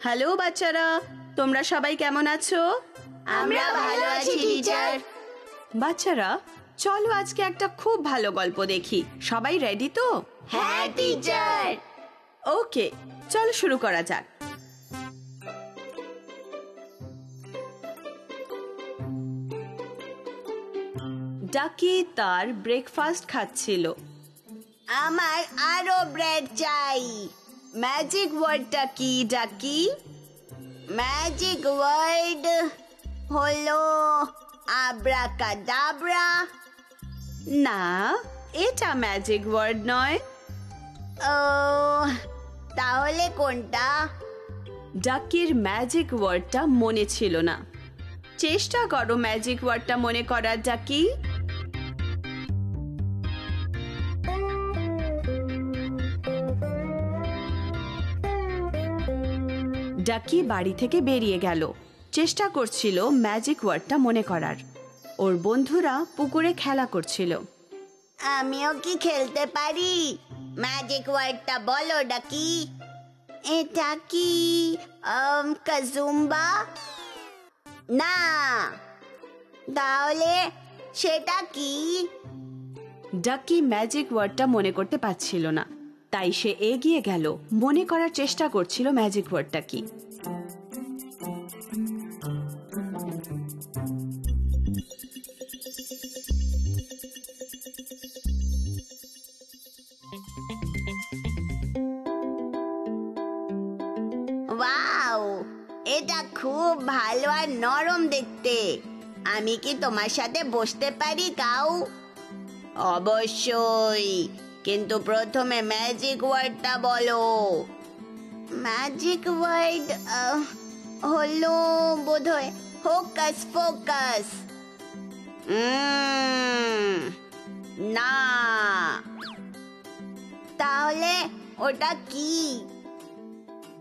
Hello বাচ্চারা, তোমরা সবাই কেমন আছো? আমরা ভালো আছি টিচার। বাচ্চারা, চলো আজকে একটা খুব ভালো গল্প দেখি। সবাই রেডি তো? হ্যাঁ টিচার। ওকে, চলো শুরু করা যাক। ডাকি তার ব্রেকফাস্ট খাচ্ছিল। আমার আরো ব্রেড চাই। ম্যাজিক ওয়ার্ডটা কি ডাকি? ম্যাজিক ওয়ার্ড হলো আব্রাকাডাব্রা। না, এটা ম্যাজিক ওয়ার্ড নয়। ও, তাহলে কোনটা? ডাকির ম্যাজিক ওয়ার্ডটা মনে ছিল না। চেষ্টা করো ম্যাজিক ওয়ার্ডটা মনে করার ডাকি। ডাকি বাড়ি থেকে বেরিয়ে গেল, চেষ্টা করছিল ম্যাজিক ওয়ার্ডটা মনে করার। ওর বন্ধুরা পুকুরে খেলা করছিল। আমিও কি খেলতে পারি? ম্যাজিক ওয়ার্ডটা বলো ডাকি। এটা কি কাজুম্বা? না, তাহলে সেটা কি? ডাকি ম্যাজিক ওয়ার্ডটা মনে করতে পারছিল না, তাই সে এগিয়ে গেল, মনে করার চেষ্টা করছিল ম্যাজিক ওয়ার্ডটা কি। ওয়াও, এটা খুব ভালো আর নরম দেখতে। আমি কি তোমার সাথে বসতে পারি কাউ? অবশ্যই, কিন্তু প্রথমে ম্যাজিক ওয়ার্ডটা বলো। ম্যাজিক ওয়ার্ড হলো বোধহয় হোকাস ফোকাস। না, তাহলে ওটা কি?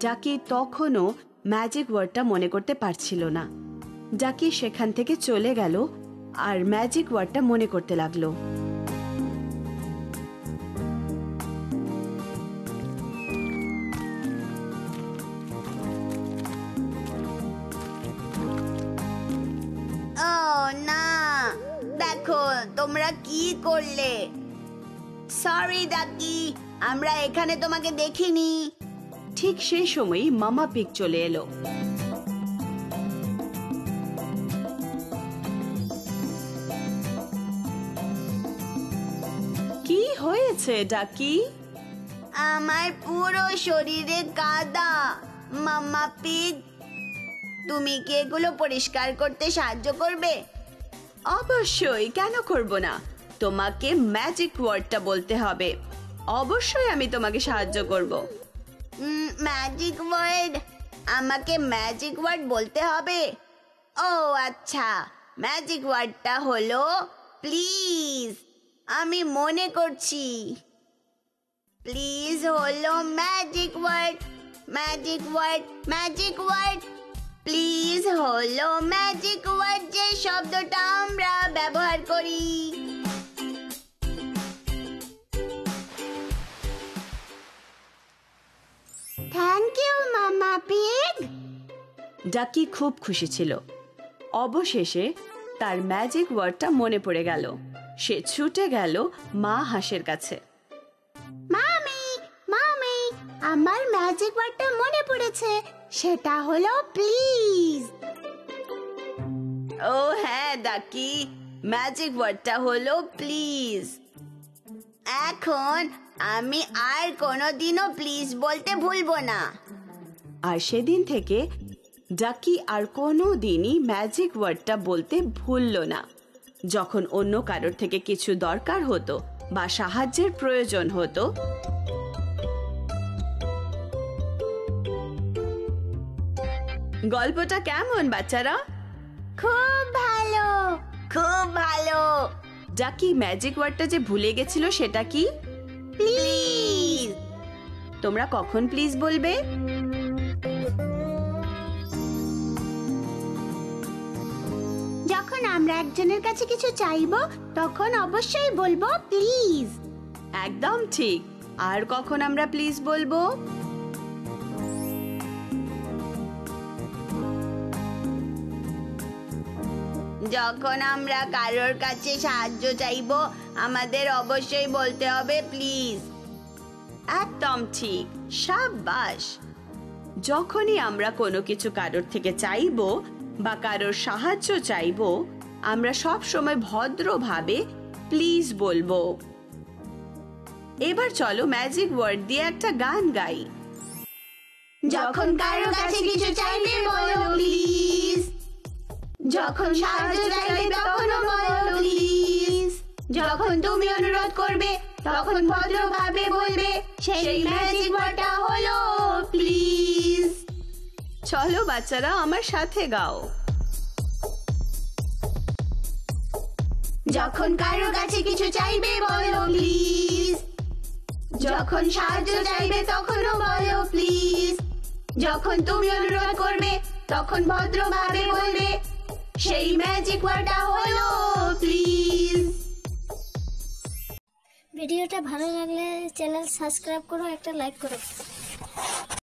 ডাকি তখনও ম্যাজিক ওয়ার্ডটা মনে করতে পারছিল না। ডাকি সেখান থেকে চলে গেল আর ম্যাজিক ওয়ার্ডটা মনে করতে লাগলো। ও না, দেখো তোমরা কি করলে। সরি ডাকি, আমরা এখানে তোমাকে দেখিনি। ঠিক সেই সময়ই মামা পিগ চলে এলো। কি হয়েছে ডাকি? আমার পুরো শরীরে কাদা। মাম্মা পিগ, তুমি কি এগুলো পরিষ্কার করতে সাহায্য করবে? অবশ্যই, কেন করব না। তোমাকে ম্যাজিক ওয়ার্ডটা বলতে হবে। অবশ্যই আমি তোমাকে সাহায্য করব। Magic word? আমাকে ম্যাজিক ওয়ার্ড বলতে হবে? ও আচ্ছা, ম্যাজিক ওয়ার্ডটা হলো প্লিজ। আমি মনে করছি। প্লিজ হলো magic word. Magic word, magic word. Please হলো ম্যাজিক ওয়ার্ড, যে শব্দটা আমরা ব্যবহার করি। Thank you mama pig. ডাকি খুব খুশি ছিল। অবশেষে তার ম্যাজিক ওয়ার্ডটা মনে পড়ে গেল। সে ছুটে গেল মা হাঁসের কাছে। মামি, মামি, আমার ম্যাজিক ওয়ার্ডটা মনে পড়েছে। সেটা হলো প্লিজ। ও হ্যাঁ ডাকি, ম্যাজিক ওয়ার্ডটা হলো প্লিজ। এখন আমি আর কোনোদিনও প্লিজ বলতে ভুলবো না। আর সেদিন থেকে ডাকি আর কোনো দিনই ম্যাজিক ওয়ার্ডটা বলতে ভুলল না। যখন অন্য কারোর থেকে কিছু দরকার হতো বা সাহায্যের প্রয়োজন হতো, গল্পটা কেমন বাচ্চারা? খুব ভালো, খুব ভালো। ডাকি ম্যাজিক ওয়ার্ডটা যে ভুলে গেছিল সেটা কি? প্লিজ। তোমরা কখন প্লিজ বলবে? যখন আমরা একজনের কাছে কিছু চাইবো তখন অবশ্যই বলবো প্লিজ। একদম ঠিক। আর কখন আমরা প্লিজ বলবো? যখন আমরা কারোর কাছে সাহায্য চাইবো আমাদের অবশ্যই বলতে হবে প্লিজ। একদম ঠিক, সাবাস। যখনই আমরা কোনো কিছু কারোর থেকে চাইবো বা কারোর সাহায্য চাইবো, আমরা সব সময় ভদ্রভাবে প্লিজ বলবো। এবার চলো ম্যাজিক ওয়ার্ড দিয়ে একটা গান গাই। যখন কারোর কাছে কিছু চাইবে বলো প্লিজ, যখন সাহায্য চাইবে তখনও বলো প্লিজ, যখন তুমি অনুরোধ করবে তখন ভদ্রভাবে বলবে, সেই ম্যাজিক ওয়ার্ডটা হলো প্লিজ। চলো বাচ্চারা আমার সাথে গাও। যখন কারোর কাছে কিছু চাইবে বলো প্লিজ, যখন সাহায্য চাইবে তখনও বলো প্লিজ, যখন তুমি অনুরোধ করবে তখন ভদ্রভাবে বলবে, সেই ম্যাজিক ওয়ার্ডটা হলো প্লিজ। ভিডিওটা ভালো লাগলে চ্যানেল সাবস্ক্রাইব করো, একটা লাইক করো।